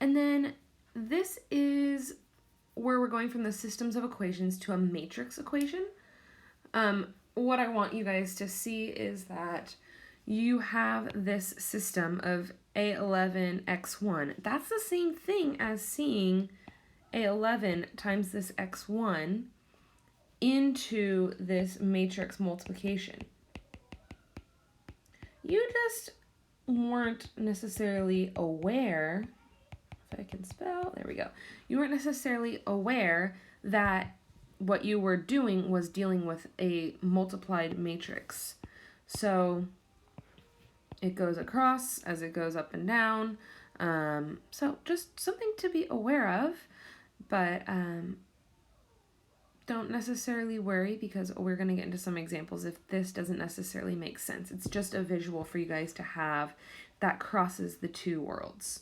And then this is where we're going from the systems of equations to a matrix equation. What I want you guys to see is that you have this system of A11x1. That's the same thing as seeing A11 times this x1 into this matrix multiplication. You just weren't necessarily aware, if I can spell, there we go. You weren't necessarily aware that what you were doing was dealing with a multiplied matrix. So it goes across as it goes up and down. So just something to be aware of, but don't necessarily worry because we're going to get into some examples if this doesn't necessarily make sense. It's just a visual for you guys to have that crosses the two worlds.